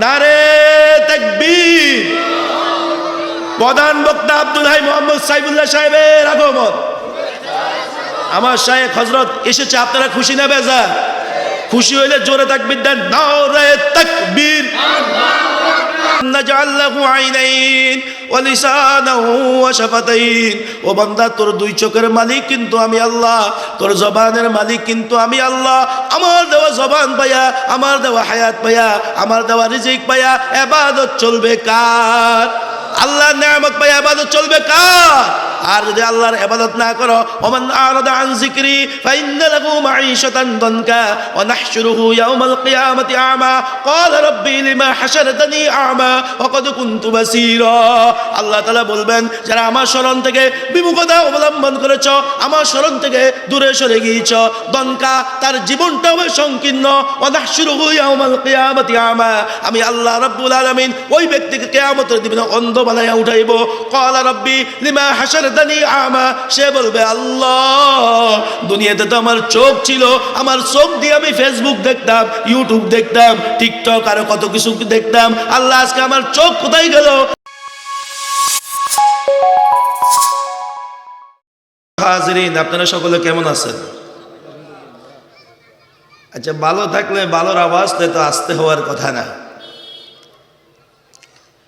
নারে তাকবীর। প্রধান বক্তা আব্দুল হাই মোহাম্মদ সাইফুল্লাহ সাহেবের আগমন। আমার শায়েখ হযরত এসেছে, আপনারা খুশি না বেজার? খুশি হইলে জোরে তাকবীর দেন, নারে তাকবীর। নাজআল লাহু আইনাইন ওয়া লিসানাহু ওয়া শাফাতাইন। ও বান্দা, তোর দুই চোখের মালিক কিন্তু আমি আল্লাহ, তোর জবানের মালিক কিন্তু আমি আল্লাহ। আমার দেওয়া জবান পায়া, আমার দেওয়া হায়াত পায়া, আমার দেওয়া রিজিক পায়া ইবাদত চলবে কার? আল্লাহর নিয়ামত পায়া ইবাদত চলবে কার? আর যদি আল্লাহর ইবাদত না করো, ওমান আরাদা আন যিকরি ফাইন্না লাহু মাঈশাতান দানকা ওয়া নাহশুরুহু ইয়াওমাল কিয়ামাতি আমা ক্বালা রাব্বি লিমা হাশারতানি আমা ওয়া ক্বাদ কুনতু বাসীরা। আল্লাহ তাআলা বলবেন, যারা আমার শরণ থেকে বিমুখতা অবলম্বন করেছো, আমার শরণ থেকে দূরে সরে গিয়েছো, দনকা তার জীবনটা হবে সংকীর্ণ। ওয়া নাহশুরুহু ইয়াওমাল কিয়ামাতি আমা, আমি আল্লাহ রাব্বুল আলামিন ওই ব্যক্তিকে কিয়ামতের দিনে অন্ধ বানায়া উঠাইব। ক্বালা রাব্বি লিমা হাশারতানি আমা, সে বলবে, আল্লাহ দুনিয়াতে তো আমার চোখ ছিল, আমার চোখ দিয়ে আমি ফেসবুক দেখতাম, ইউটিউব দেখতাম, টিকটক আরো কত কিছু দেখতাম, আল্লাহ আজকে আমার চোখ কোথায় গেল? হাজিরিন, আপনারা সকলে কেমন আছেন? আচ্ছা, ভালো থাকলে ভালোর আওয়াজ তো আসতে হওয়ার কথা না।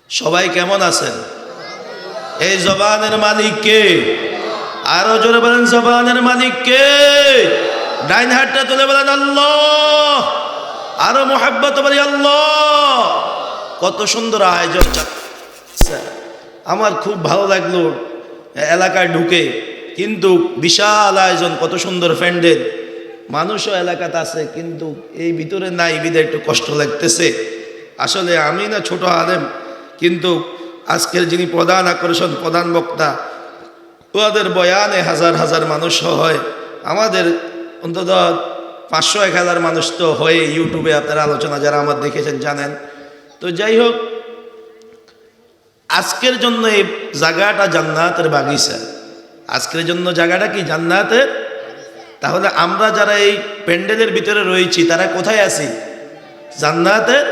সবাই কেমন আছেন? এই জবানের মালিক কে? আরো জোরে বলেন, জবানের মালিক কে? ডাইন হাতটা তুলে বলেন আল্লাহ। আরো মুহাব্বত বলি আল্লাহ। কত সুন্দর আয়োজন। আমার খুব ভালো লাগলো এলাকায় ঢুকে, কিন্তু বিশাল আয়োজন, কত সুন্দর প্যান্ডেল, মানুষও এলাকাতে আছে, কিন্তু এই ভিতরে নাই, বিদে একটু কষ্ট লাগতেছে। আসলে আমি না ছোট আলেম, কিন্তু আজকের যিনি প্রধান আকর্ষণ, প্রধান বক্তা, ওদের বয়ানে হাজার হাজার মানুষ হয়, আমাদের অন্তত 500-1000 মানুষ তো হয় ইউটিউবে। আপনারা আলোচনা যারা আমার দেখেছেন জানেন। তো যাই হোক, আজকের জন্য এই জায়গাটা জান্নাতের বাগিচা। আজকের জন্য জায়গাটা কি? জান্নাতের। তাহলে আমরা যারা এই প্যান্ডেলের ভিতরে রয়েছি, তারা কোথায় আছি? জান্নাতের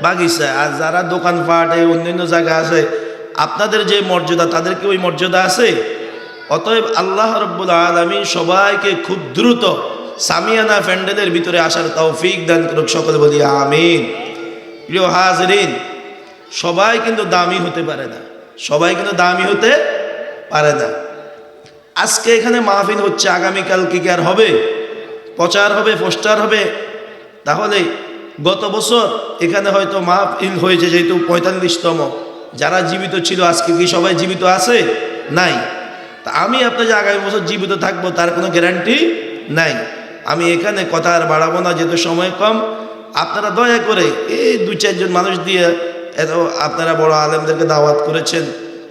বাগিচা। আর যারা দোকানপাট এই অন্যান্য জায়গা আছে, আপনাদের যে মর্যাদা, তাদের কি ওই মর্যাদা আছে? অতএব আল্লাহ রাব্বুল আলামিন সবাইকে খুব দ্রুত সামিয়ানা প্যান্ডেলের ভিতরে আসার তৌফিক দান করুক, সকলে বলি আমিন। প্রিয় হাজিরিন, সবাই কিন্তু দামি হতে পারে না, সবাই কিন্তু দামি হতে পারে না। আজকে এখানে মাহফিল হচ্ছে, আগামীকাল কি আর হবে? প্রচার হবে, পোস্টার হবে। তাহলে গত বছর এখানে হয়তো মাহফিল হয়েছে যেহেতু 45তম, যারা জীবিত ছিল আজকে কি সবাই জীবিত আছে? নাই। তা আমি আপনার যে আগামী বছর জীবিত থাকবো তার কোনো গ্যারান্টি নাই। আমি এখানে কথা আর বাড়াবো না, যেহেতু সময় কম। আপনারা দয়া করে এই 2-4 জন মানুষ দিয়ে এত আপনারা বড় আলেমদেরকে দাওয়াত করেছেন,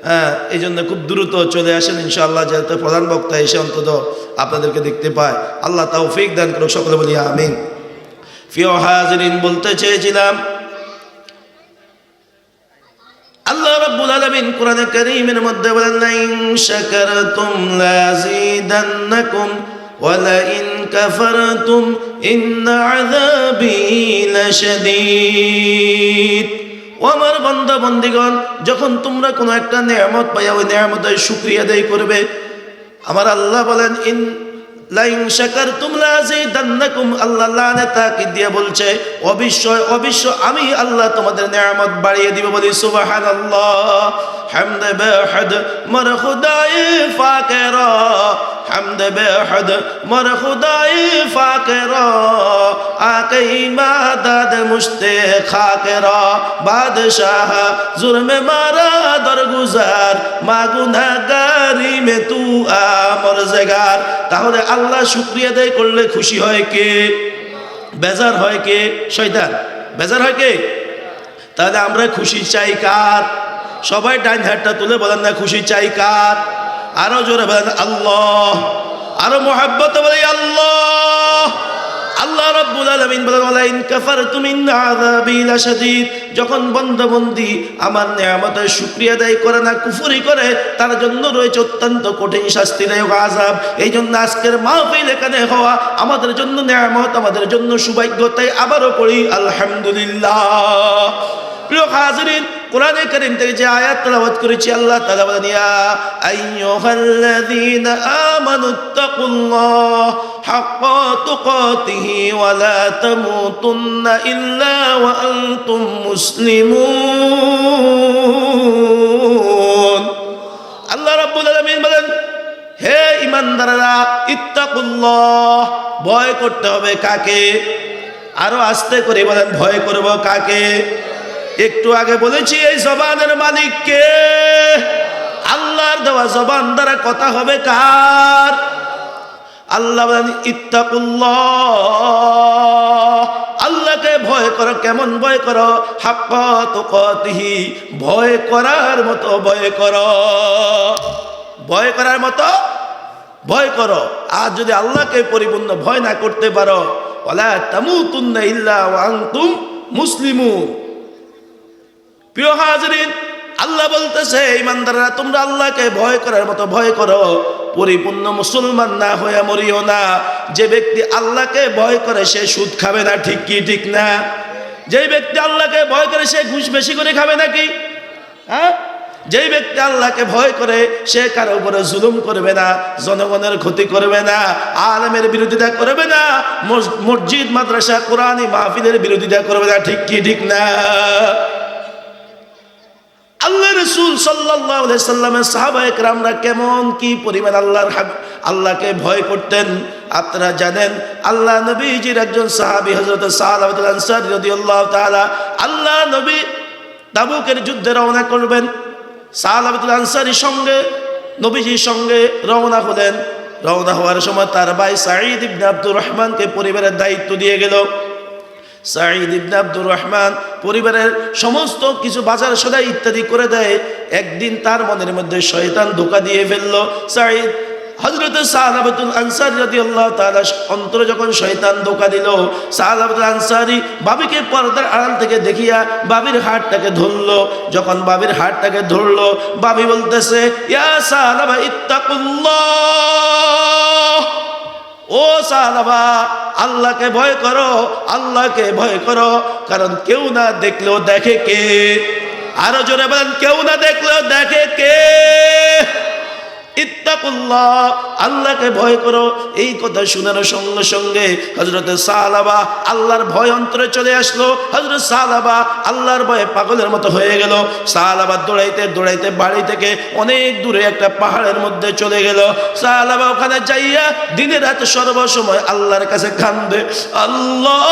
হ্যাঁ, এই জন্য খুব দ্রুত চলে আসেন ইনশাআল্লাহ, যাতে প্রধান বক্তা এসে অন্তত আপনাদেরকে দেখতে পায়। আল্লাহ তৌফিক দান করুক, সকলে বলি আমিন। প্রিয় হাজিরিন, বলতে চেয়েছিলাম, আল্লাহ রাব্বুল আলামিন কোরআনে কারীমের মধ্যে বলেন, লাইন শাকারতুম লাযীদান্নাকুম ওয়া লাইন কাফারতুম ইন্না আযাবী লাশাদীদ। ও আমার বান্দা বান্দীগণ, যখন তোমরা কোনো একটা নিয়ামত পাইয়া ওই নিয়ামতের শুকরিয়া আদায় করবে, আমার আল্লাহ বলেন, লাইন শাকারতুম লাযীদান্নাকুম, আল্লাহ লানে তাকিদ দিয়ে বলছে, অবশ্যই অবশ্যই আমি আল্লাহ তোমাদের নিয়ামত বাড়িয়ে দিব। বলি সুবহানাল্লাহ। হামদ বেহদ মর খুদাই ফাকেরা, হামদ বেহদ মর খুদাই ফাকেরা, আকে ইমাদদ মুশতে খাকেরা, বাদশাহ জুরমে মারা দরগুজার, মা গুনাহগারি মে তু আমর জগার। তাহলে আল্লাহ শুকরিয়া আদায় করলে খুশি হয় কে? বেজার হয় কে? শয়তান। বেজার হয় কে? তাহলে আমরা খুশি চাই কার? সবাই ডাইন হাতটা তুলে বলেন না, খুশি চাই কার? আরো জোরে বলেন আল্লাহ। আরো মুহাব্বত বলি আল্লাহ। আল্লাহ রাব্বুল আলামিন বলেন, ওয়ালা ইন কাফারতুম ইন্না আযাবী লাশাদীদ। যখন বান্দা-বান্দী আমার নিয়ামতের শুকরিয়া আদায় করে না, কুফরি করে, তার জন্য রয়েছে অত্যন্ত কঠিন শাস্তিদায়ক আযাব। এই জন্য আজকের মাহফিল এখানে হওয়া আমাদের জন্য নিয়ামত, আমাদের জন্য সৌভাগ্য। তাই আবারও পড়ি আলহামদুলিল্লাহ। হাজিরিন, কোরআনে কারীম থেকে যে আয়াত তেলাওয়াত করেছি, আল্লাহ তাআলা বলেন ইয়া আইয়ুহাল্লাযীনা আমানুত্তাকুল্লাহ হাক্কা তুকাতিহি ওয়া লা তামুতুন্না ইল্লা ওয়া আনতুম মুসলিমুন। আল্লাহ রাব্বুল আলামিন বলেন, হে ঈমানদাররা, ইত্তাকুল্লাহ, ভয় করতে হবে কাকে? আরো আস্তে করে বলেন, ভয় করব কাকে? একটু আগে বলেছি এই জবানের মালিক কে? আল্লাহর দেওয়া জবান দ্বারা কথা হবে কার? আল্লাহ বলেন ইত্তাকুল্লাহ, আল্লাহকে ভয় করো। কেমন ভয় করো? হাক্কা তুকাতিহি, ভয় করার মতো ভয় করো, ভয় করার মতো ভয় করো। আর যদি আল্লাহকে পরিপূর্ণ ভয় না করতে পারো, ওয়ালা তামুতুন্না ইল্লা ওয়া আনতুম মুসলিমুন। প্রিয় হাজিরিন, আল্লাহ বলতেছে ঈমানদাররা, তোমরা আল্লাহকে ভয় করার মতো ভয় করো, পরিপূর্ণ মুসলমান না হয়ে মরিও না। যে ব্যক্তি আল্লাহকে ভয় করে সে সুদ খাবে না, ঠিক কি ঠিক না? যে ব্যক্তি আল্লাহকে ভয় করে সে ঘুষ বেশি করে খাবে নাকি? হ্যাঁ, যেই ব্যক্তি আল্লাহকে ভয় করে সে কারো উপরে জুলুম করবে না, জনগণের ক্ষতি করবে না, আলেমের বিরোধিতা করবে না, মসজিদ মাদ্রাসা কোরআনী মাহফিলের বিরোধিতা করবে না, ঠিক কি ঠিক না? আল্লাহ রাসূল সাল্লাল্লাহু আলাইহি সাল্লামের সাহাবায়ে কেরামরা কেমন কি পরিমাণ আল্লাহকে ভয় করতেন আপনারা জানেন। আল্লাহ নবীজির একজন সাহাবী হযরত সালাবাতুল আনসারী রাদিয়াল্লাহু তাআলা, আল্লাহ নবী তাবুকের যুদ্ধে রওনা করবেন, সালাবাতুল আনসারীর সঙ্গে নবীজির সঙ্গে রওনা হলেন। রওনা হওয়ার সময় তার ভাই সাঈদ ইবনে আব্দুর রহমানকে পরিবারের দায়িত্ব দিয়ে গেল। সাঈদ ইবনে আব্দুর রহমান পরিবারের সমস্ত কিছু বাজার সদাই ইত্যাদি করে দেয়। একদিন তার মনের মধ্যে শয়তান ধোঁকা দিয়ে ফেলল। সাঈদ হযরত সালাবাতুল আনসারী রাদিয়াল্লাহু তাআলা অন্তরে যখন শয়তান ধোঁকা দিল, সালাবাতুল আনসারী বাবিকে পর্দার আড়াল থেকে দেখিয়া বাবির হাতটাকে ধরলো। যখন বাবির হাতটাকে ধরলো, বাবি বলতেছে ইয়া সালাবা ইত্তাকুল্লাহ, ও সাহাবা, আল্লাহকে ভয় করো, আল্লাহকে ভয় করো, কারণ কেউ না দেখলেও দেখে কে? আরো জোরে বলেন, কেউ না দেখলেও দেখে কে? ইত্তাকুল্লাহ, আল্লাহকে ভয় করো। এই কথা শোনার সঙ্গে সঙ্গে হযরত সালাবা আল্লাহর ভয় অন্তরে চলে আসলো। হযরত সালাবা আল্লাহর ভয়ে পাগলের মতো হয়ে গেল। সালাবা দৌড়াইতে দৌড়াইতে বাড়ি থেকে অনেক দূরে একটা পাহাড়ের মধ্যে চলে গেল। সালাবা ওখানে যাইয়া দিনের রাতে সর্বসময় আল্লাহর কাছে কান্দে, আল্লাহ,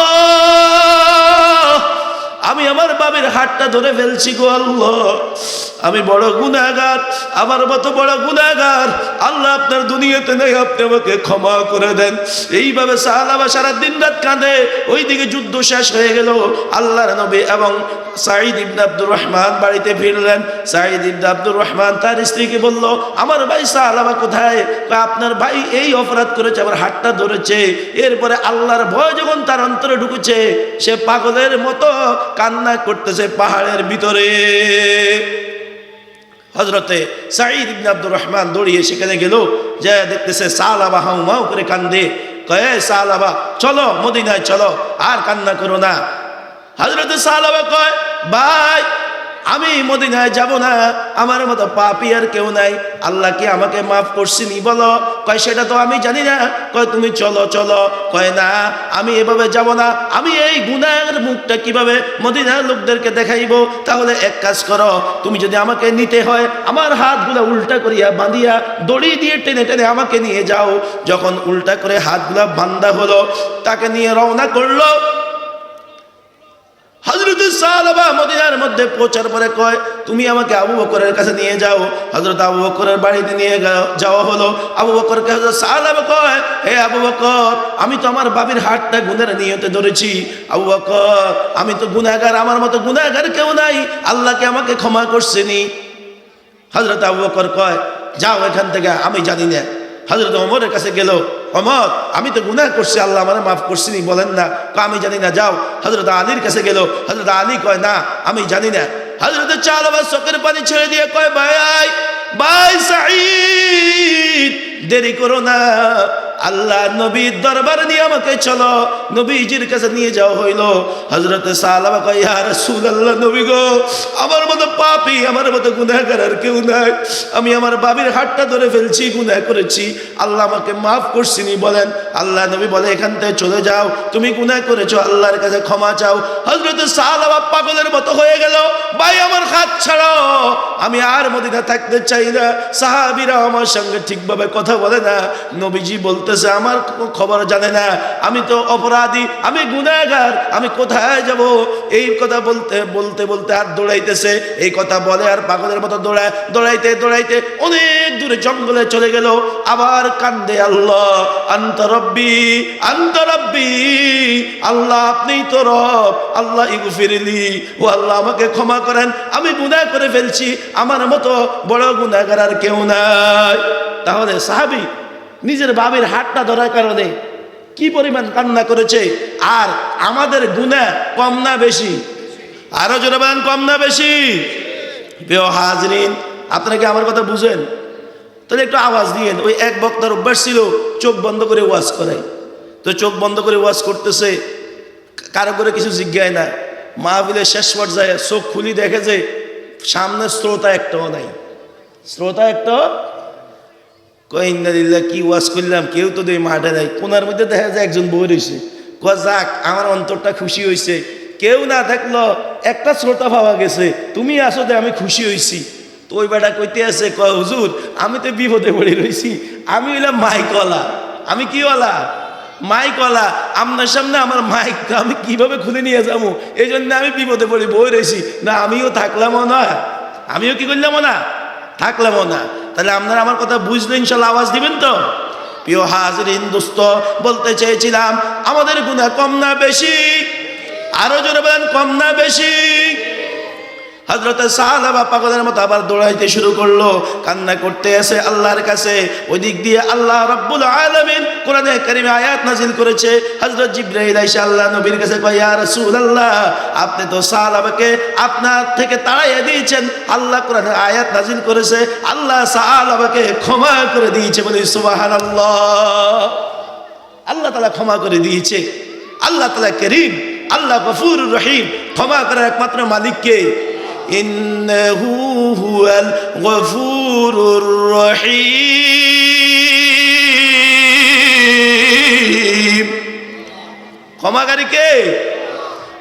আমি আমার বাবার হাতটা ধরে ফেলছি গো আল্লাহ, আমি বড় গুনাহগার, আমার মতো বড় গুনাহগার, আল্লাহ আপনার দুনিয়াতে নেই, আপনি আমাকে ক্ষমা করে দেন। এইভাবে সাহাবা সারা দিন রাত কাঁদে। ওইদিকে যুদ্ধ শেষ হয়ে গেল। আল্লাহর নবী এবং সাঈদ ইবনে আব্দুর রহমান বাড়িতে ফিরলেন। সাঈদ ইবনে আব্দুর রহমান তার স্ত্রীকে বলল, আমার ভাই সাহাবা কোথায়? আপনার ভাই এই অপরাধ করেছে, আমার হাতটা ধরেছে। এরপরে আল্লাহর ভয় যখন তার অন্তরে ঢুকেছে, সে পাগলের মতো কান্না করতেছে পাহাড়ের ভিতরে। হযরতে সাঈদ ইবনে আব্দুর রহমান দৌড়িয়ে সেখানে গেল, যে দেখতেছে সালাবা হাউ মাউ করে কান্দে। কয়ে সালাবা, চলো মদিনায় চলো, আর কান্না করো না। হযরতে সালাবা কয়, ভাই আমি মদিনায় যাব না, আমার মতো পাপী আর কেউ নাই, আল্লাহ কি আমাকে মাফ করছিনি বলো? কয় সেটা তো আমি জানি না। কয় তুমি চলো চলো। কয় না, আমি এভাবে যাব না, আমি এই গুনাহের মুখটা কিভাবে মদিনার লোকদেরকে দেখাইবো? তাহলে এক কাজ করো, তুমি যদি আমাকে নিতে হয় আমার হাতগুলো উল্টা করিয়া বাঁধিয়া দড়ি দিয়ে টেনে টেনে আমাকে নিয়ে যাও। যখন উল্টা করে হাতগুলা বান্ধা হলো, তাকে নিয়ে রওনা করলো। হযরত সালাবা মদিনার মধ্যে পৌঁছার পরে কয়, তুমি আমাকে আবু বকরের কাছে নিয়ে যাও। হযরত আবু বকরের বাড়িতে নিয়ে যাওয়া হলো। আবু বকরকে হযরত সালাবা কয়, হে আবু বকর, আমি তো আমার বাবির হাতটা গুনার নিয়তে ধরেছি। আবু বকর, আমি তো গুনাহগার, আমার মতো গুনাহগার কেউ নাই, আল্লাহকে আমাকে ক্ষমা করছেনি। হযরত আবু বকর কয়, যাও এখান থেকে, আমি জানি না। হযরত ওমরের কাছে গেল, ওমর, আমি তো গুনাহ করছি, আল্লাহ আমারে মাফ করছিনি বলেন না? আমি জানি না, যাও। হযরত আলীর কাছে গেল। হযরত আলী কয়, না আমি জানি না। হযরত চালাবা চোখের পানি ছেড়ে দিয়ে কয়, ভাই ভাই সাঈদ, দেরি করো না, আল্লাহ নবীর দরবার নিয়ে আমাকে চলো। নবীজির কাছে নিয়ে যাওয়া হইল। হযরতে সাহাবা কয়, ইয়া রাসূলুল্লাহ, নবী গো, আমার মতো পাপী, আমার মতো গুনাহগার আর কেউ নাই। আমি আমার বাবির হাতটা ধরে ফেলছি, গুনাহ করেছি, আল্লাহ আমাকে মাফ করছিনি বলেন। আল্লাহ নবী বলে, এখান থেকে চলে যাও, তুমি গুনাহ করেছো, আল্লাহর কাছে ক্ষমা চাও। হযরতে সাহাবা পাগলের মতো হয়ে গেল, ভাই আমার হাত ছাড়াও, আমি আর মদিনা থাকতে চাই না। সাহাবীরা আমার সঙ্গে ঠিকভাবে কথা বলে না। নবীজি বলতেছে, আমার খবর জানে না, আমি তো অপরাধী, আমি গুনাহগার, আমি কোথায় যাব? এই কথা বলতে বলতে বলতে আর দৌড়াইতেছে। এই কথা বলে আর পাগলের মতো দৌড়াইতে দৌড়াইতে অনেক দূরে জঙ্গলে চলে গেল। আবার কান্দে, আল্লাহ আনতা রব্বি, আনতা রব্বি, আল্লাহ আপনিই তো রব, আল্লাহ ইগফিরলি, ও আল্লাহ আমাকে ক্ষমা করেন, আমি গুনাহ করে ফেলছি, আমার মতো বড় গুনাহগার আর কেউ নাই। তাহলে সাহাবী নিজের বাবির হাতটা ধরার কারণে কি পরিমাণ কান্না করেছে। আর আমাদের গুনাহ কম না বেশি? আরো জোরে বলেন, কম না বেশি? প্রিয় হাজরিন, আপনারা কি আমার কথা বুঝেন? তাহলে একটু আওয়াজ দিয়েন। ওই এক বক্তার অভ্যাস ছিল চোখ বন্ধ করে ওয়াজ করাই। তো চোখ বন্ধ করে ওয়াজ করতেছে, কারো করে কিছু জিজ্ঞাসা না। মাহফিলের শেষ পর্যায়ে চোখ খুলি দেখে যে সামনে শ্রোতা একটাও নাই। শ্রোতা একটা কইন্দাদিল্লা, কি ওয়াজ করলাম, কেউ তো দেয় মাঠে নাই। কোনার মধ্যে দেখা যায় একজন বই রয়েছে। কয় যাক, আমার অন্তরটা খুশি হয়েছে, কেউ না থাকলো একটা শ্রোতা পাওয়া গেছে, তুমি আসো দে, আমি খুশি হয়েছি। তো ওই বেটা কইতে আছে, কয় হুজুর, আমি তো বিপদে পড়ে রয়েছি, আমি হইলাম মাইকওয়ালা। আমি কিওয়ালা? মাইকওয়ালা। আপনার সামনে আমার মাইকটা আমি কিভাবে খুলে নিয়ে যাবো, এই জন্য আমি বিপদে পড়ে বই রয়েছি। না আমিও থাকলামও না, আমিও কি করলামও না, থাকলামও না। তাহলে আপনারা আমার কথা বুঝলে ইনশাল্লাহ আওয়াজ দিবেন তো? প্রিয় হাজরিন, দোস্ত, বলতে চেয়েছিলাম আমাদের গুনাহ কম না বেশি? আরো জোরে বলেন, কম না বেশি? হযরত সাহাবা পাগলের মতো আবার দৌড়াইতে শুরু করলো, কান্না করতে আছে আল্লাহর কাছে। ওই দিক দিয়ে আল্লাহ রাব্বুল আলামিন কোরআনে কারিমে আয়াত নাজিল করেছে। হযরত জিবরাইল আইসা আল্লাহ নবীর কাছে কয়, ইয়া রাসূলুল্লাহ, আপনি তো সাহাবাকে আপনার থেকে তাড়াইয়া দিয়েছেন, আল্লাহ কোরআনে আয়াত নাজিল করেছে, আল্লাহ সাহাবাকে ক্ষমা করে দিয়েছে। বলি সুবহানাল্লাহ। আল্লাহ তাআলা ক্ষমা করে দিয়েছে। আল্লাহ তাআলা করিম, আল্লাহ গফুরুর রহিম। ক্ষমা করার একমাত্র মালিক কে? ইন্নাহু হুয়াল গফুরুর রহিম। ক্ষমাকারী কে?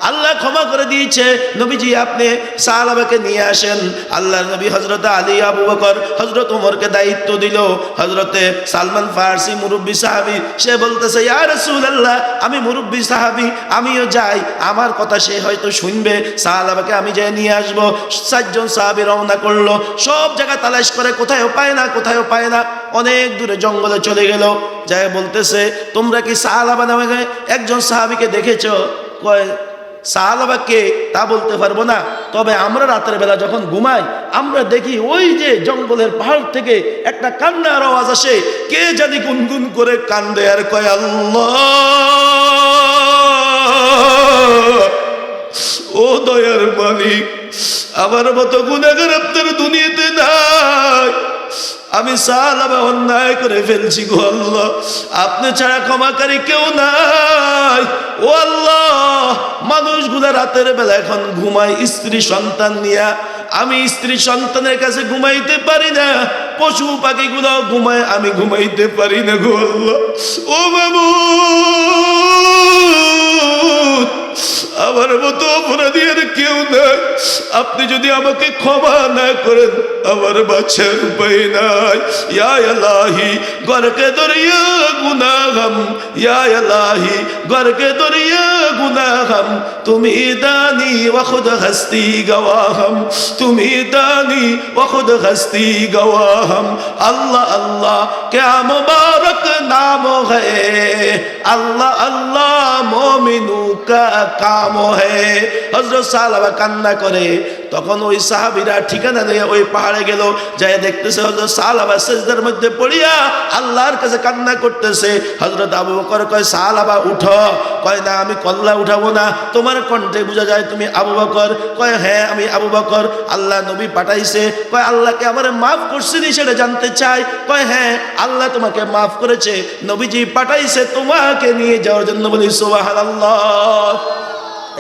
আল্লাহ ক্ষমা করে দিয়েছে। নবীজি আপনি সাহাবাকে নিয়ে আসেন। আল্লাহর নবী হযরত আলী, আবু বকর, হযরত ওমরকে দায়িত্ব দিল। হযরতে সালমান ফারসি মুরব্বী সাহাবী, সে বলতেছে, ইয়া রাসূলুল্লাহ, আমি মুরব্বী সাহাবী, আমিও যাই, আমার কথা সে হয়তো শুনবে, সাহাবাকে আমি যাই নিয়ে আসবো। 4 জন সাহাবী রওনা করলো। সব জায়গা তালাশ করে, কোথায়ও পায় না, কোথায়ও পায় না। অনেক দূরে জঙ্গলে চলে গেল। যাই বলতেছে, তোমরা কি সাহাবা নামে একজন সাহাবীকে দেখেছো? কয়, সাহাবাকে তা বলতে পারবো না, তবে আমরা রাতের বেলা যখন ঘুমাই আমরা দেখি ওই যে জঙ্গলের পাহাড় থেকে একটা কান্নার আওয়াজ আসে, কে জানি গুনগুন করে কান্দে আর কয়, আল্লাহ, ও দয়ার মালিক, আমার মতো গুনাহগার আপনার দুনিয়াতে নাই, আমি সাহাবা অন্যায় করে ফেলছি গো আল্লাহ, আপনি ছাড়া ক্ষমাকারী কেউ নাই। ও আল্লাহ, মানুষগুলা রাতের বেলা এখন ঘুমায় স্ত্রী সন্তান নিয়া, আমি স্ত্রী সন্তানের কাছে ঘুমাইতে পারি না, পশু পাখিগুলো ঘুমায়, আমি ঘুমাইতে পারি না গো আল্লাহ। ও মাবুদ, আমার মতো অপরাধী আর কেউ নাই, আপনি যদি আমাকে ক্ষমা না করেন আমার বাঁচার উপায় নাই। ইয়া ইলাহি গরকে দরিয়া গুনাহম, ইয়া ইলাহি গরকে দরিয়া গুনাহম, তুমি দানি ওয়া খুদ হস্তি গওয়াহম, তুমি দানি ওয়া খুদ হস্তি গওয়াহম। আল্লাহ আল্লাহ क्या मुबारक नाम है, अल्लाह अल्लाह मोमिनू का काम है। হযরত সাহাবা কান্না করে, তখন ওই সাহাবীরা ঠিকানা নিয়ে ওই পাহাড়ে গেল, যায় দেখতেছে হযরত সাহাবা সিজদার মধ্যে পড়িয়া আল্লাহর কাছে কান্না করতেছে। হযরত আবু বকর কয় সাহাবা উঠো, কয় না আমি কল্লা উঠাবো না, তোমার কণ্ঠে বোঝা যায় তুমি আবু বকর। কয় হ্যাঁ আমি আবু বকর, আল্লাহ নবী পাঠাইছে। কয় আল্লাহকে আমারে মাফ করছিনি সেটা জানতে চাই। কয় হ্যাঁ আল্লাহ তোমাকে মাফ করেছে, নবীজি পাঠাইছে তোমাকে নিয়ে যাওয়ার জন্য। বলি সুবহানাল্লাহ।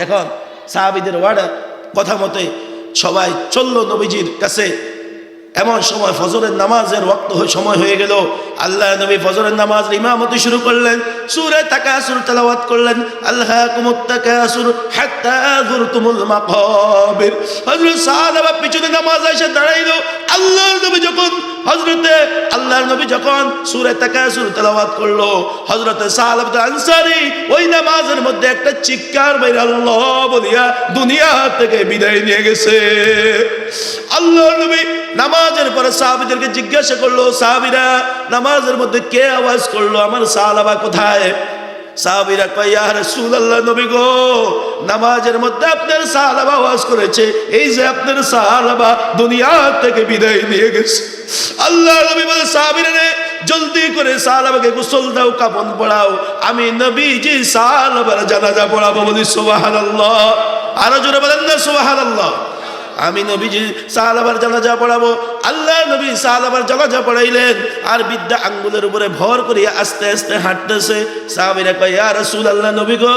এখন সাহাবীদের ওয়ার্ডার কথা মতে সবাই চললো নবীজির কাছে। এমন সময় ফজরের নামাজের ওয়াক্ত সময় হয়ে গেল। আল্লাহ নবী ফজরের নামাজ ইমামতি শুরু করলেন, সূরা তাকাসুর তেলাওয়াত করলেন। আলহাকুমুত তাকাসুর হাত্তা যুরতুমুল মাকাবির। হযরত সাহাবা পিছনে নামাজ এসে দাঁড়াইলো। আল্লাহর নবী যখন সূরা তাকাসুর তেলাওয়াত করলো, হযরত সাহাব আনসারী ওই নামাজের মধ্যে একটা চিৎকার বাইরে আল্লাহ বলিয়া দুনিয়া থেকে বিদায় নিয়ে গেছে। আল্লাহর নবী নামাজের পরে সাহাবীদেরকে জিজ্ঞাসা করলো, সাহাবীরা নামাজের মধ্যে কে আওয়াজ করলো, আমার সাহাবা কোথায়? সাহাবীরা কয় ইয়া রাসূলুল্লাহ, নবী গো নামাজের মধ্যে আপনার সাহাবা আওয়াজ করেছে, এই যে আপনার সাহাবা দুনিয়া থেকে বিদায় নিয়ে গেছে। আল্লাহ নবী বলে সাহাবীরা রে জলদি করে সাহাবাকে গোসল দাও, কাফন পরাও, আমি নবীজি সাহাবার জানাজা পড়াবো। বলি সুবহানাল্লাহ। আরো জোরে বলেন না সুবহানাল্লাহ। আমি নবীজি সাহাবার জানাজা পড়াবো। আল্লাহ নবী সাহাবার জানাজা পড়াইলেন, আর বিদ্যা আঙ্গুলের উপরে ভর করিয়া আস্তে আস্তে হাঁটতেছে। সাহাবীরা কয় ইয়া রাসূলুল্লাহ, নবী গো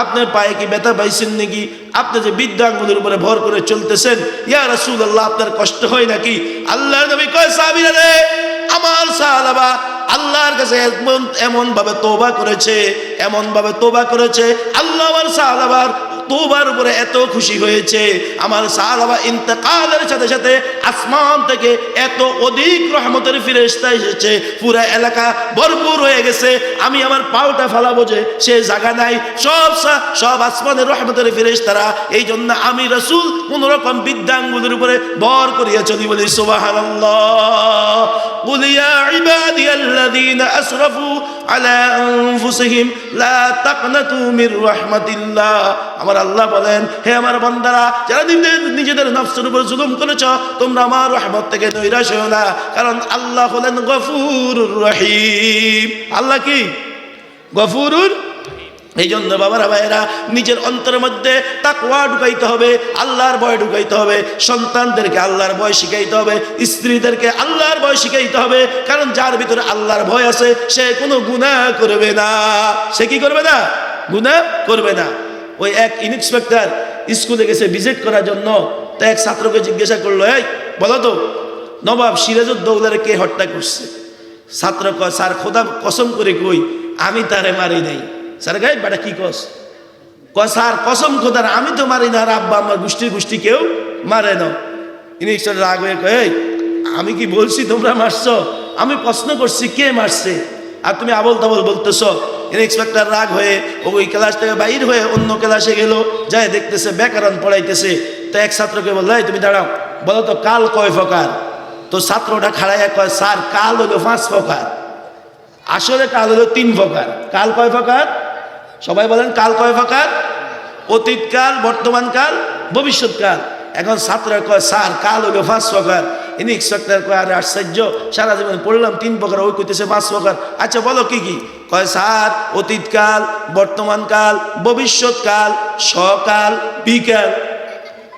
আপনার পায়ে কি ব্যথা পাইছেন নাকি? আপনি যে বিদ্যা আঙ্গুলের উপরে ভর করে চলতেছেন, ইয়া রাসূলুল্লাহ আপনার কষ্ট হয় নাকি? আল্লাহ নবী কয় সাহাবীরা রে আমার সাহাবা আল্লাহর কাছে এমন ভাবে তওবা করেছে, এমন ভাবে তওবা করেছে, আল্লাহ আমার সাহাবার তোবার উপরে এত খুশি হয়েছে, আমার সাহাবা ইন্তেকালের সাথে সাথে আসমান থেকে এত অধিক রহমতের ফেরেশতা এসেছে, পুরা এলাকা ভরপুর হয়ে গেছে। আমি আমার পাওটা ফালাবো যে সে জায়গা নাই, সব আসমানের রহমতের ফেরেশতারা। এই জন্য আমি রাসূল কোন রকম বিদ্যাঙ্গুলের উপরে ভর করিয়া চলি। বলি সুবহানাল্লাহ। কুল ইয়া ইবাদিয়াল্লাযীনা আসরাফু আলা আনফুসিহিম লা তাকনাতু মির রাহমাতিল্লাহ। আমার আল্লাহ বলেন, হে আমার বান্দারা যারা নিজেদের নফসের উপর জুলুম করেছ, তোমরা আমার রহমত থেকে নৈরাশ হও না, কারণ আল্লাহ হলেন গফুরুর রহিম। আল্লাহ কি? গফুরুর। এই জন্য বাবারা ভাইয়েরা নিজের অন্তরের মধ্যে তাকওয়া ঢুকাইতে হবে, আল্লাহর ভয় ঢুকাইতে হবে, সন্তানদেরকে আল্লাহর ভয় শিখাইতে হবে, স্ত্রীদেরকে আল্লাহর ভয় শিখাইতে হবে। কারণ যার ভিতরে আল্লাহর ভয় আছে সে কোনো গুনাহ করবে না। সে কি করবে না? গুনাহ করবে না। ওই এক ইন্সপেক্টর স্কুলে গেছে ভিজিট করার জন্য, তো এক ছাত্রকে জিজ্ঞাসা করলো, এই বলো তো নবাব সিরাজউদ্দৌলারে কে হত্যা করছে? ছাত্র কয় স্যার খোদা কসম করে কই আমি তারে মারি নাই। স্যার গাই বেটা কি কস? কয় স্যার কসম খোদার আমি তো মারি না, আর আব্বা আমার গোষ্ঠী কেউ মারে না। ইন্সপেক্টর রাগ হয়ে কয়, এই আমি কি বলছি তোমরা মারছ? আমি প্রশ্ন করছি কে মারছে, আর তুমি আবল তাবল বলতেছ। ইন্সপেক্টর রাগ হয়ে ওই ক্লাস থেকে বাইর হয়ে অন্য ক্লাসে গেল, যায় দেখতেছে ব্যাকরণ পড়াইতেছে। তো এক ছাত্রকে বললো, এই তুমি দাঁড়াও, বলো তো কাল কয় প্রকার? তো ছাত্রটা খাড়াইয়া কয় স্যার কাল হলো 5 প্রকার। আসলে কাল হলো 3 প্রকার। কাল কয় প্রকার? সবাই বলেন কাল কয় প্রকার? অতীতকাল, বর্তমানকাল, ভবিষ্যৎকাল। এখন ছাত্ররা কয় স্যার কাল হলো 5 প্রকার। ইন্সপেক্টর কয় আরে আশ্চর্য, সারা জীবন পড়লাম 3 প্রকার, ওই কইতেছে 5 প্রকার। আচ্ছা বলো কি কি? কয় স্যার অতীতকাল, বর্তমানকাল, ভবিষ্যৎকাল, সকাল, বিকাল।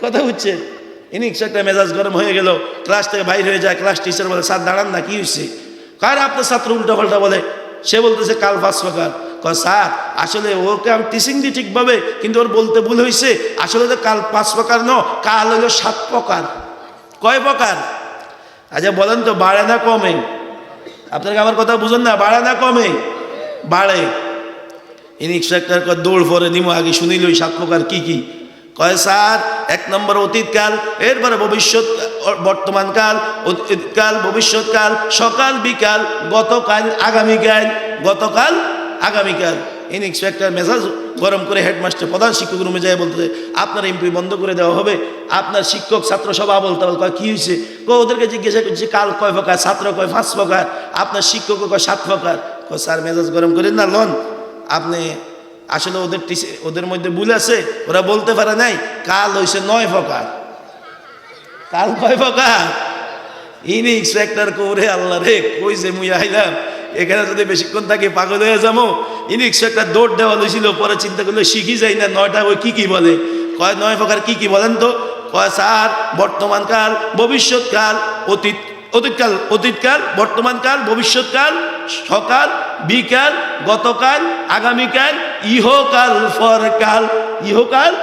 কথা বুঝছে? ইন্সপেক্টর মেজাজ গরম হয়ে গেল, ক্লাস থেকে বাইর হয়ে যায়। ক্লাস টিচার বলে স্যার দাঁড়ান না, কি হয়েছে? কার আপনার ছাত্র উল্টা পাল্টা বলে, সে বলতেছে কাল 5 প্রকার। কয় স্যার আসলে ওকে আমি টিচিং দিই ঠিকভাবে, কিন্তু ওর বলতে ভুল হয়েছে, আসলে তো কাল 5 প্রকার ন, কাল হলো 7 প্রকার। কয় প্রকার? আচ্ছা বলেন তো বাড়ে না কমে? আপনাকে আমার কথা বুঝেন না, বাড়ে না কমে? বাড়ে। ইন্সপেক্টর কয় দৌড় পরে নিমো, আগে শুনিল 7 প্রকার কি কি? কয় স্যার 1 নম্বর অতীতকাল, এরপরে ভবিষ্যৎ, বর্তমানকাল, অতীতকাল, ভবিষ্যৎকাল, সকাল, বিকাল, গতকাল, আগামীকাল, গতকাল, আগামীকাল। ইন্সপেক্টর মেজাজ গরম করে হেডমাস্টার প্রধান শিক্ষক রুমে যায়, বলতে আপনার এমপি বন্ধ করে দেওয়া হবে, আপনার শিক্ষক ছাত্র সব আবল তাবল। কয় কি হয়েছে? ওদেরকে জিজ্ঞাসা করছে কাল কয় প্রকার, ছাত্র কয় 5 প্রকার, আপনার শিক্ষক কয় 7 প্রকার। কয় স্যার মেজাজ গরম করেন না, লন আপনি আসলে ওদের মধ্যে ভুল আছে, ওরা বলতে পারে নাই, কাল হয়েছে 9 প্রকার। কাল কয় প্রকার? ইনিংস একটার করে আল্লাহ রে কই যে মুই আইলাম, এখানে যদি বেশিক্ষণ থাকি পাগল হয়ে যাবো। ইনিংস একটা দৌড় দেওয়া হয়েছিল, পরে চিন্তা করলে শিখি যাই না 9টা ওই কি বলে, কয় 9 প্রকার কি বলেন তো? কয় স্যার বর্তমানকাল, ভবিষ্যৎকাল, অতীতকাল, বর্তমানকাল, ভবিষ্যৎকাল, সকাল, বিকাল, গতকাল, আগামীকাল, ইহকাল, পরকাল। ইহকাল।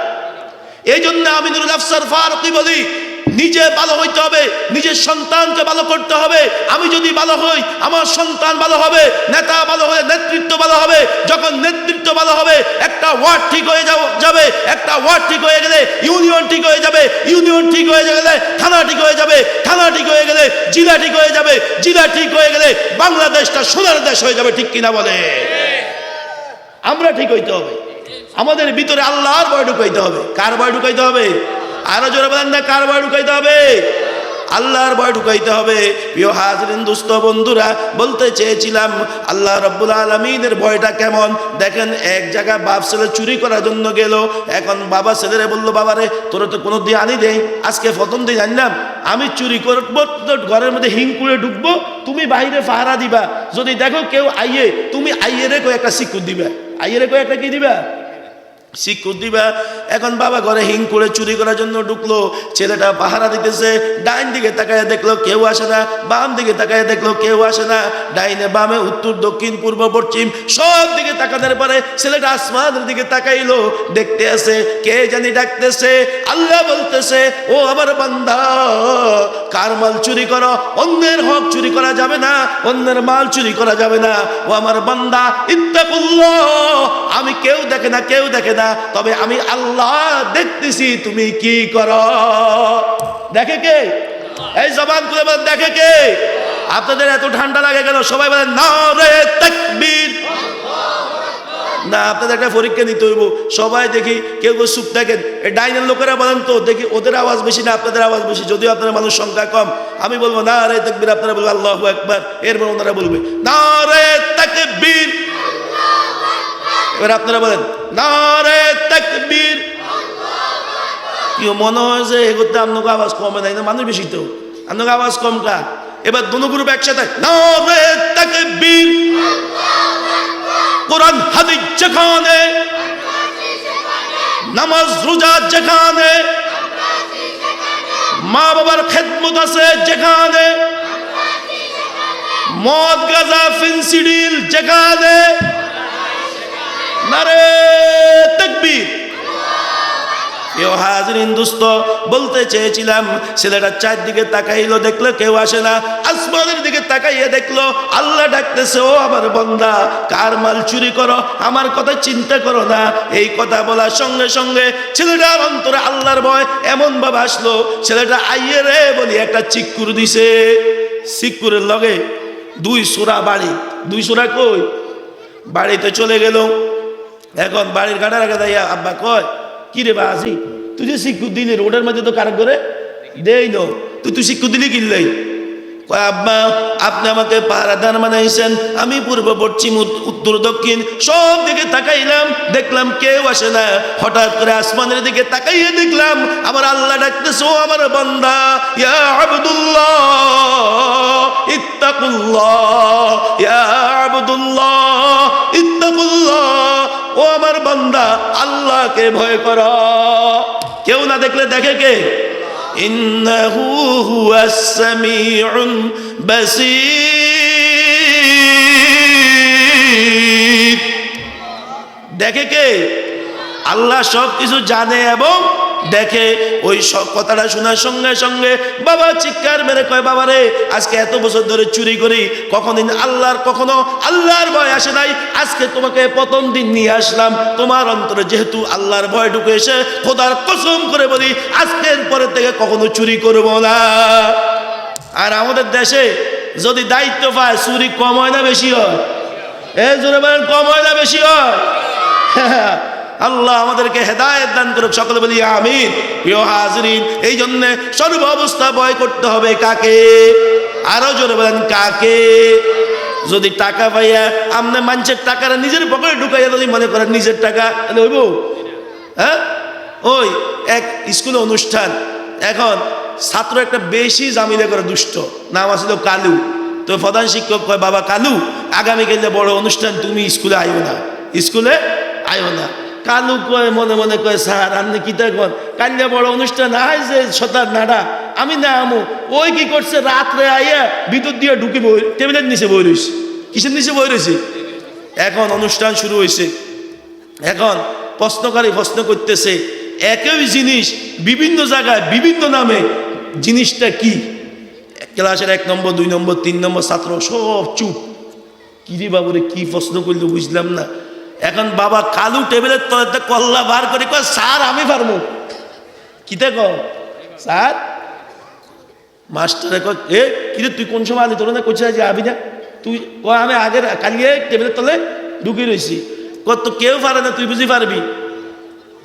এই জন্য আমি নুরুল আফসার ফারুকী বলি, নিজে ভালো হইতে হবে, নিজের সন্তানকে ভালো করতে হবে। আমি যদি ভালো হই, আমার সন্তান ভালো হবে। নেতা ভালো হলে নেতৃত্ব ভালো হবে। যখন নেতৃত্ব ভালো হবে, একটা ওয়ার্ড ঠিক হয়ে যাবে। একটা ওয়ার্ড ঠিক হয়ে গেলে ইউনিয়ন ঠিক হয়ে যাবে। ইউনিয়ন ঠিক হয়ে গেলে থানা ঠিক হয়ে যাবে। থানা ঠিক হয়ে গেলে জেলা ঠিক হয়ে যাবে। জেলা ঠিক হয়ে গেলে বাংলাদেশটা সোনার দেশ হয়ে যাবে। ঠিক কিনা বলে? আমরা ঠিক হইতে হবে। আমাদের ভিতরে আল্লাহর ভয় ঢুকাইতে হবে। কার ভয় ঢুকাইতে হবে? আরো জোরে বলেন না, কার ভয় ঢুকাইতে হবে? আল্লাহর ভয় ঢুকাইতে হবে। প্রিয় হাজরিন, দুস্থ বন্ধুরা, বলতে চেয়েছিলাম আল্লাহ রাব্বুল আলামিনের ভয়টা কেমন দেখেন। এক জায়গায় বাপ ছেলে চুরি করার জন্য গেল। এখন বাবা ছেলেরে বললো, বাবারে তোরা তো কোনো দিন আনি দেই, আজকে প্রথম দিন আনলাম, আমি চুরি করবো, ঘরের মধ্যে হিং করে ঢুকবো, তুমি বাইরে পাহারা দিবা। যদি দেখো কেউ আইয়ে, তুমি আইয়েরে কই একটা সিকুর দিবা। আইয়েরে কই একটা কি দিবা? শিক্ষক দিবা। এখন বাবা ঘরে হিং করে চুরি করার জন্য ঢুকলো। ছেলেটা পাহারা দিতেছে। ডাইন দিকে তাকায় দেখলো কেউ আসে না, বাম দিকে তাকায় দেখলো কেউ আসে না। ডাইনে বামে উত্তর দক্ষিণ পূর্ব পশ্চিম সব দিকে তাকানোর পরে ছেলেটা আসমানের দিকে তাকাইলো, দেখতে আছে কে জানি ডাকতেছে। আল্লাহ বলতেছে, ও আমার বান্দা, কার মাল চুরি করো? অন্যের হক চুরি করা যাবে না, অন্যের মাল চুরি করা যাবে না। ও আমার বান্দা, ইত্তাকুল্লাহ। আমি কেউ দেখে না, কেউ দেখে না, তবে আমি আল্লাহ দেখতেছি তুমি কি করো। দেখে কে? এই জবান খুলে বলেন, দেখে কে? আপনাদের এত ঠান্ডা লাগে কেন? সবাই বলেন নারে তাকবীর। না, আপনাদের একটা পরীক্ষা নিতে হইব। সবাই দেখি কেউ কেউ চুপ থাকেন। এই ডাইনের লোকেরা বলেন তো দেখি, ওদের আওয়াজ বেশি না আপনাদের আওয়াজ বেশি? যদিও আপনারা মানুষ সংখ্যা কম। আমি বলবো নারে তাকবীর, আপনারা বলবেন আল্লাহু আকবার। এরপর ওনারা বলবে নারে তাকবীর। এবার আপনারা বলেন নারে তাকবীর। কি মনে হয় যে এগোতে আপনাকে আওয়াজ কমে নাই না? মানুষ বেশি তো, আপনাকে আওয়াজ কম কা? এবার দুনো গ্রুপ একসাথে নারে তাকবীর। কোরআন হাদিস যেখানে, নামাজ রোজা যেখানে, মা বাবার খেদমত আছে যেখানে, মদ গাঁজা ফেন্সিডিল যেখানে, নারে তাকবীর। হাজরিন দোস্ত, বলতে চেয়েছিলাম ছেলেটা চারদিকে তাকাইলো, দেখলো কেউ আসে না। আসমানের দিকে তাকাইয়ে দেখলো আল্লাহ ডাকতেছে, ও আমার বান্দা, কার মাল চুরি করো? আমার কথা চিন্তা করো না। এই কথা বলার সঙ্গে সঙ্গে ছেলেটার অন্তরে আল্লাহর ভয় এমন ভাবে আসলো, ছেলেটা আইয়ে রে বলি একটা চিক্কুর দিছে। চিক্কুরের লগে 2 সূরা বাড়ি। 2 সূরা কই? বাড়িতে চলে গেল। এখন বাড়ির গাড়া রাখা দাইয়া আব্বা কয়, কি রে বা আসি, তুই যে শিক্ষক দিলি রোডের মধ্যে তো কার করে দেই নো, তুই শিক্ষক দিলি কিনলাই? কয় আব্বা, আপনি আমাকে পাহারাদার বানাইছেন, আমি পূর্ব পশ্চিম উত্তর দক্ষিণ সব দিকে তাকাইলাম, দেখলাম কেউ আসে না। হঠাৎ করে আসমানের দিকে তাকাইয়ে দেখলাম আমার আল্লাহ ডাকতেছে, ও আমার বান্দা, ইয়া আব্দুল্লাহ ইত্তাকুল্লাহ, ইয়া আব্দুল্লাহ ইত্তাকুল্লাহ। ও আমার বান্দা, আল্লাহকে ভয় করো। কেউ না দেখলে দেখে কে? ইন্নাহু হুয়াস সামিউল বাসীর। দেখে কে? আল্লাহ সব কিছু জানে এবং দেখে। ওই সব কথাটা শোনার সঙ্গে সঙ্গে বাবা চিৎকার মেরে কয়, বাবা রে, আজকে এত বছর ধরে চুরি করি, কখনো আল্লাহর ভয় আসে নাই। আজকে তোমাকে প্রথম দিন নিয়ে আসলাম, তোমার অন্তরে যেহেতু আল্লাহর ভয় ঢুকে এসে খোদার কসম করে বলি, আজকের পরের থেকে কখনো চুরি করব না। আর আমাদের দেশে যদি দায়িত্ব পায়, চুরি কম হয় না বেশি হয়? এই জোরে বলেন, কম হয় না বেশি হয়? আল্লাহ আমাদেরকে হেদায়েত দান করুক, সকলে বলি আমিন। প্রিয় হাজরিন, এই জন্য সর্ব অবস্থা ভয় করতে হবে কাকে? আরো জোরে বলেন, কাকে? যদি টাকা পাইয়া আপনি মানুষের টাকাটা নিজের পকেটে ঢুকাইয়া যদি মনে করেন নিজের টাকা, তাহলে হইব? হ্যাঁ, ওই এক স্কুলে অনুষ্ঠান, এখন ছাত্র একটা বেশি জামিলা করে দুষ্ট, নাম আছিল কালু। তো প্রধান শিক্ষক কয়, বাবা কালু, আগামীকালে বড় অনুষ্ঠান, তুমি স্কুলে আইও না, স্কুলে আইও না। কালু কয় মনে মনে কয়, স্যার আপনি কি দেখবেন, কালিয়া বড় অনুষ্ঠান আয় যে সতার নাড়া, আমি না আমু। ওই কি করছে, রাত্রে আইয়া ভিতর দিয়ে ঢুকে টেবিলের নিচে বই রয়েছে। কিসের নিচে বই রয়েছে? এখন অনুষ্ঠান শুরু হয়েছে। এখন প্রশ্নকারী প্রশ্ন করতেছে, একই জিনিস বিভিন্ন জায়গায় বিভিন্ন নামে, জিনিসটা কি? ক্লাসের 1 নম্বর 2 নম্বর 3 নম্বর ছাত্র সব চুপ। কিরে বাবুরে কি প্রশ্ন করলো বুঝলাম না। এখন বাবা কালু টেবিলের তলাতে কল্লা বার করে কয়, স্যার আমি পারবো। কিতে কও স্যার? মাস্টারে কয়, এ কিরে তুই কোন সময় আলি, তোর না করছিস যে আবি না তুই? কয় আমি আগের কালিয়ে টেবিলের তলে ঢুকে রয়েছি। কয় তো কেউ পারে না, তুই বুঝি পারবি?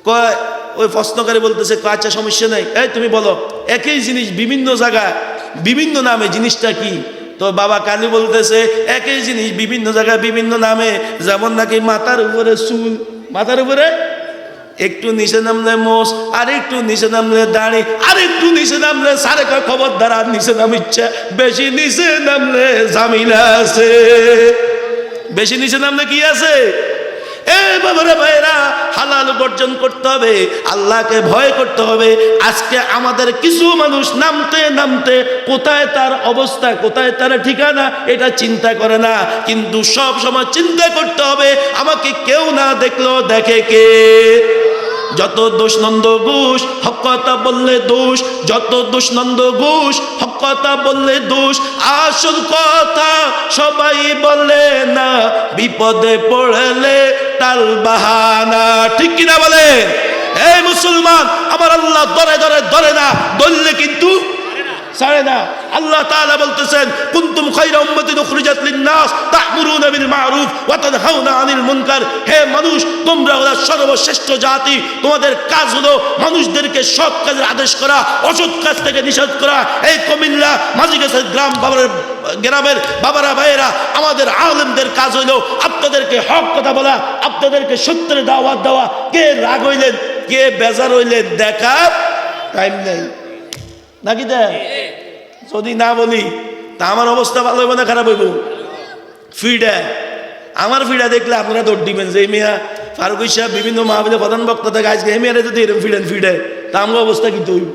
কয় ওই প্রশ্নকারী বলতেছে, আচ্ছা সমস্যা নাই, এই তুমি বলো একই জিনিস বিভিন্ন জায়গায় বিভিন্ন নামে, জিনিসটা কি? তো বাবা কালু বলতেছে, একই জিনিস বিভিন্ন জায়গায় বিভিন্ন নামে, যেমন নাকি মাথার উপরে চুল, মাথার উপরে একটু নিচে নামলে মোষ, আর একটু নিচে নামলে দাড়ি, আর একটু নিচে নামলে সারে কয় খবরদার, আর নিচে নামিচ্ছে, বেশি নিচে নামলে জামিলা আছে। বেশি নিচে নামলে কি আছে? বাবারা ভাইরা, হালাল উপার্জন করতে হবে, আল্লাহকে ভয় করতে হবে। আজকে আমাদের কিছু মানুষ নামতে নামতে কোথায় তার অবস্থা, কোথায় তার ঠিকানা, এটা চিন্তা করে না। কিন্তু সব সময় চিন্তা করতে হবে, আমাকে কেউ না দেখলো দেখে কে? যত দোষ নন্দ ঘোষ, হক কথা বললে দোষ, যত দোষ নন্দ ঘোষ, হক কথা বললে দোষ। আসল কথা সবাই বলে না, বিপদে পড়লে টাল বাহানা। ঠিক কিনা বলে? এই মুসলমান, আমার আল্লাহ ধরে ধরে ধরে না, ধরলে কিন্তু ছাড়ে না। আল্লাহ তাআলা বলতেছেন, কুনতুম খায়রা উম্মাতিন উখরিজাত লিন-নাস তা'মুরুনা বিল মা'রুফ ওয়া তানহাউনা আনিল মুনকার। হে মানুষ, তোমরা হলো সর্বশ্রেষ্ঠ জাতি, তোমাদের কাজ হলো মানুষদেরকে সৎ কাজের আদেশ করা, অসৎ কাজ থেকে নিষেধ করা। এই কুমিল্লা মাঝিগাছের গ্রামের বাবারা ভাইয়েরা, আমাদের আলেমদের কাজ হইলো আপনাদেরকে হক কথা বলা, আপনাদেরকে সত্যের দাওয়াত দেওয়া। কে রাগ হইলেন, কে বেজার হইলেন দেখার টাইম নেই নাকি? দেখ, যদি না বলি তা আমার অবস্থা ভালো হইব না খারাপ হইব? ফিডা, আমার ফিডা দেখলে আপনারা দৌড় দিবেন যে মেয়া ফারুক সাহেব বিভিন্ন মাহফিলে প্রধান বক্তা থাকে, আজকে এই মেয়ারে যদি এরকম ফিডে তা আমার অবস্থা কিন্তু হইব।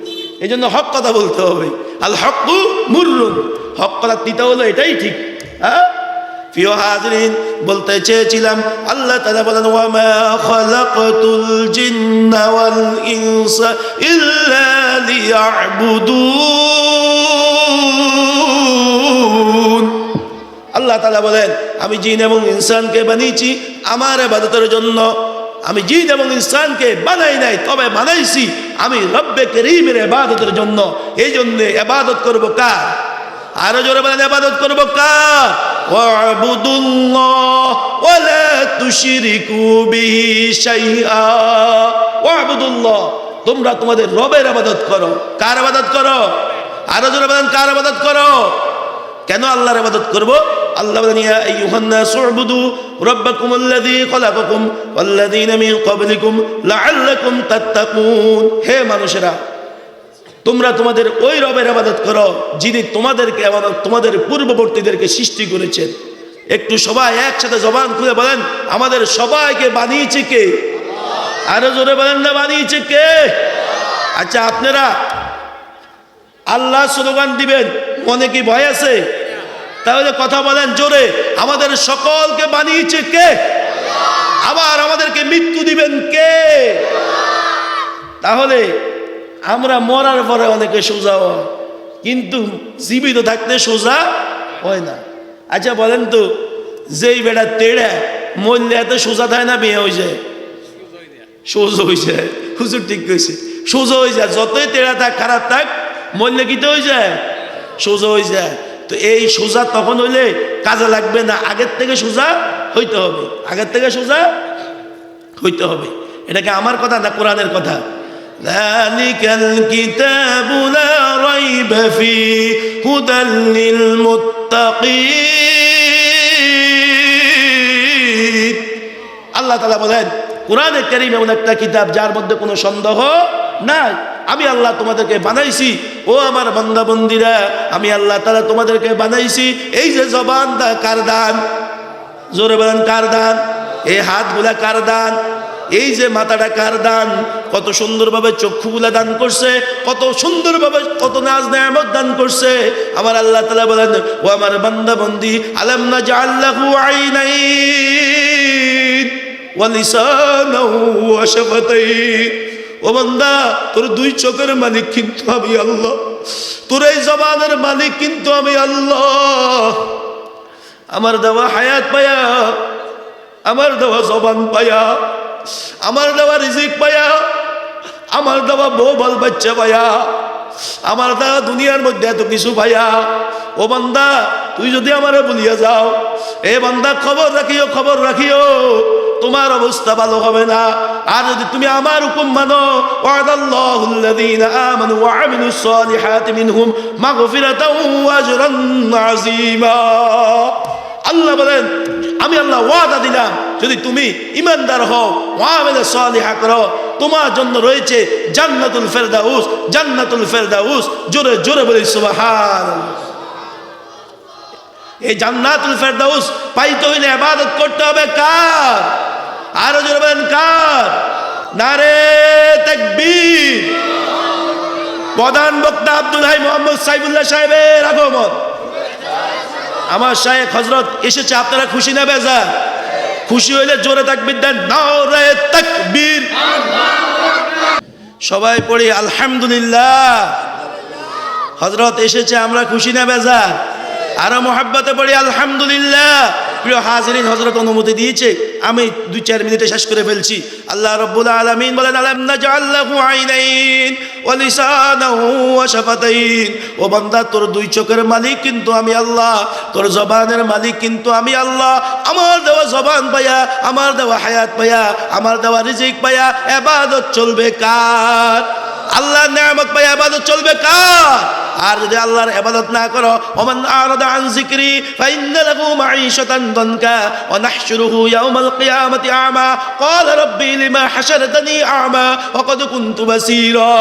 এই জন্য হক কথা বলতে হবে। আল হক্কু মুররুন, হক কথা তিতা হলো, এটাই ঠিক। হ্যাঁ প্রিয় হাজরিন, বলতে চেয়েছিলাম, আল্লাহ তাআলা বলেন, ওয়া মা খালাকাতুল জিন্না ওয়াল ইনসা ইল্লা লিয়াবুদুন। আল্লাহ তাআলা বলেন, আমি জিন এবং ইনসানকে বানিয়েছি আমার ইবাদতের জন্য। আমি জিন এবং ইনসানকে বানাই নাই, তবে বানাইছি আমি রব্বে করিমের ইবাদতের জন্য। এই জন্য ইবাদত করব কার? আরো জোরে বলেন, ইবাদত করব কার? ওয়া'বুদুল্লাহ ওয়া লা তুশরিকু বিহি শাইআ। ওয়া'বুদুল্লাহ, তোমরা তোমাদের রবের ইবাদত করো। কার ইবাদত করো? আরো জোরে বলেন, কার ইবাদত করো? কেন আল্লাহর ইবাদত করব? আল্লাহ বলেন, ইয়া আইয়ুহান নাস উ'বুদু রাব্বাকুমুল্লাযী খালাকাকুম ওয়াল্লাযীনা মিন ক্বাবলিকুম লাআল্লাকুম তাত্তাকুন। হে মানুষেরা, তোমরা তোমাদের ওই রবের ইবাদত করো যিনি তোমাদেরকে তোমাদের পূর্ববর্তীদেরকে সৃষ্টি করেছেন। একটু সবাই একসাথে জবান খুলে বলেন, আমাদের সবাইকে বানিয়েছে কে? আরো জোরে বলেন না, বানিয়েছে কে? আচ্ছা, আপনারা আল্লাহ স্লোগান দিবেন, মনে কি ভয় আছে? তাহলে কথা বলেন জোরে, আমাদের সকলকে বানিয়েছে কে? আবার আমাদেরকে মৃত্যু দিবেন কে? তাহলে আমরা মরার পরে অনেকে সোজা হয়, কিন্তু জীবিত থাকতে সোজা হয় না। আচ্ছা বলেন তো, যেই বেড়া তেড়া মরলে এত সোজা থাকে না বিয়ে হয়ে যায়? সোজা হয়ে যায়। হুজুর ঠিক কইছে, সোজা হয়ে যায়। যতই তেড়া থাক খারাপ থাক, মরলে কি তো হয়ে যায়? সোজা হয়ে যায়। তো এই সোজা তখন হইলে কাজে লাগবে না, আগের থেকে সোজা হইতে হবে, আগের থেকে সোজা হইতে হবে। এটা কি আমার কথা না কোরআনের কথা? যালিকাল কিতাবু লা রাইবা ফীহি হুদাল লিল মুত্তাকিন। আল্লাহ তাআলা বলেন, কোরআনে কারীম এমন একটা কিতাব যার মধ্যে কোনো সন্দেহ না, আমি আল্লাহ তোমাদেরকে বানাইছি। ও আমার বান্দা বন্দিরা, আমি আল্লাহ তাআলা তোমাদেরকে বানাইছি। এই যে জবানটা কার দান? জোরে বলেন কার দান? এই হাতগুলা কার দান? এই যে মাথাটা কার দান? কত সুন্দরভাবে চক্ষুগুলা দান করছে, কত সুন্দরভাবে কত নাজ নেয়ামত দান করছে। আমার আল্লাহ তাআলা বলেন, ও আমার বান্দা বন্দি, আলাম নাজআল লাহু আইনাইন ওয়া লিসানাও ওয়া শাফাতাইন। ও বান্দা, তোর দুই চোখের মালিক কিন্তু আমি আল্লাহ, তোর এই জবানের মালিক কিন্তু আমি আল্লাহ। আমার দেওয়া হায়াত পায়া, আমার দেওয়া জবান পায়া, আমার দেওয়া রিজিক পায়া, আমার দেওয়া বউ বাল বাচ্চা পায়া, আমার দেওয়া দুনিয়ার মধ্যে এত কিছু পায়া, ও বান্দা তুই যদি আমারে বলিয়া যাও, এ বান্দা খবর রাখিও, খবর রাখিও, তোমার অবস্থা ভালো হবে না। আর যদি তুমি আমার হুকুম মানো, ওয়াদাল্লাহুল্লাযীনা আমানু ওয়া আমিলুস সালিহাতি মিনহুম মাগফিরাতাও ওয়া আজরান আযীমা। আল্লাহ বলেন, আমি আল্লাহ ওয়াদা দিলাম, যদি তুমি ইমানদার হও, ওয়ামিল সালিহা করো, তোমার জন্য রয়েছে জান্নাতুল ফেরদাউস, জান্নাতুল ফেরদাউস। জোরে জোরে বলি সুবহানাল্লাহ। এই জান্নাতুল ফেরদাউস পাইতে হইলে ইবাদত করতে হবে কার? আরো জোরে বলেন কার? নারে তাকবীর। প্রধান বক্তা আব্দুল হাই মোহাম্মদ সাইফুল্লাহ সাহেবের আগমন। আমার শায়েখ হযরত এসেছে, আপনারা খুশি না বেজার? খুশি হইলে জোরে তাকবীর দেন, নারে তাকবীর। সবাই পড়ি আলহামদুলিল্লাহ। হযরত এসেছে, আমরা খুশি না বেজার? আরো মোহাব্বতে পড়ি আলহামদুলিল্লাহ। প্রিয় হাজিরিন, হযরত অনুমতি দিয়েছে, আমি 2-4 মিনিটে শেষ করে ফেলছি। আল্লাহ রাব্বুল আলামিন বলেন, আলাম নাজআল লাহু আইনাইন ওয়া লিসানাও ওয়া শাফাতাইন। ও বান্দা, তোর দুই চোখের মালিক কিন্তু আমি আল্লাহ, তোর জবানের মালিক কিন্তু আমি আল্লাহ। আমার দেওয়া জবান পায়া, আমার দেওয়া হায়াত পায়া, আমার দেওয়া রিজিক পায়া ইবাদত চলবে কার? আল্লাহর নিয়ামত পায়া ইবাদত চলবে কার? আর যদি আল্লাহর ইবাদত না করো, ওমান আরাদা আন যিকরি ফাইন্না লাহু মাঈশাতান দানকা ওয়া নাহশুরুহু ইয়াওমাল কিয়ামাতি আমা ক্বালা রাব্বি লিমা হাশারতানি আমা ওয়া ক্বাদ কুনতু বাসীরা।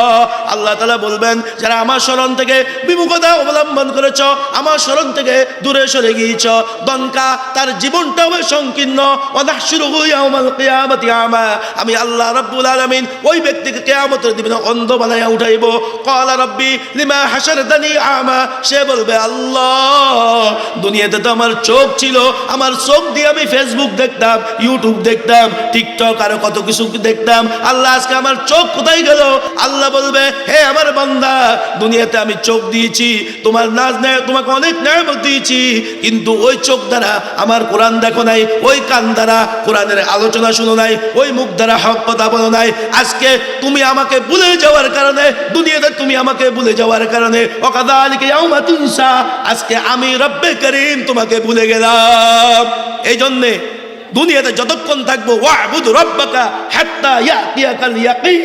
আল্লাহ তাআলা বলবেন, যারা আমার শরণ থেকে বিমুখতা অবলম্বন করেছো, আমার শরণ থেকে দূরে সরে গিয়েছো, দনকা তার জীবনটা হবে সংকীর্ণ। ওয়া নাহশুরুহু ইয়াওমাল কিয়ামাতি আমা, আমি আল্লাহ রাব্বুল আলামিন ওই ব্যক্তিকে কিয়ামতের দিনে অন্ধ বানায়া উঠাইব। ক্বালা রাব্বি লিমা হাশারতানি আমা, সে বলবে, আল্লাহ দুনিয়াতে তো আমার চোখ ছিল, আমার চোখ দিয়ে আমি ফেসবুক দেখতাম, ইউটিউব দেখতাম, টিকটক আরো কত কিছু দেখতাম, আল্লাহ আজকে আমার চোখ কোথায় গেল? আল্লাহ বলবে, হে আমার বান্দা, দুনিয়াতে আমি চোখ দিয়েছি, তোমার নাজ নেয়, তোমাকে অনেক নিয়ামত দিয়েছি, কিন্তু ওই চোখ দ্বারা আমার কোরআন দেখো নাই, ওই কান দ্বারা কোরআনের আলোচনা শুনো নাই, ওই মুখ দ্বারা হক কথা বলো নাই। আজকে তুমি আমাকে ভুলে যাওয়ার কারণে, দুনিয়াতে তুমি আমাকে ভুলে যাওয়ার কারণে, ওয়াকাযালিকা ইয়াউমা তুনসা, আজকে আমি রব্বে করিম তোমাকে ভুলে গেলাম। এই জন্যে দুনিয়াতে যতক্ষণ থাকবো, ওয়া'বুদ রাব্বাকা হাত্তা ইয়াতিয়াকাল ইয়াকিন,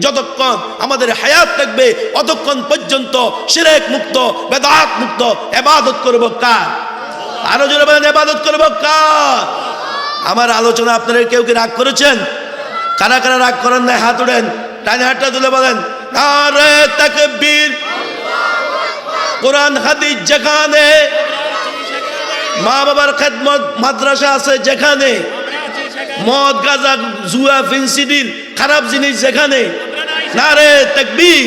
যতক্ষণ আমাদের হায়াত থাকবে ততক্ষণ পর্যন্ত শিরক মুক্ত, বেদাত মুক্ত ইবাদত করব কার? আরো জোরে বলেন, ইবাদত করব কার? আমার আলোচনা আপনারা কেউ কি রাগ করেছেন? কারা কারা রাগ করেন না? হাত উঠেন, ডান হাতটা তুলে বলেন নারে তাকবীর। কোরআন হাদিস যেখানে, মা বাবার খেদমত মাদ্রাসা আছে যেখানে, মদ গাঁজা জুয়া ফেন্সিডিল খারাপ জিনিস যেখানে, নারে তাকবীর।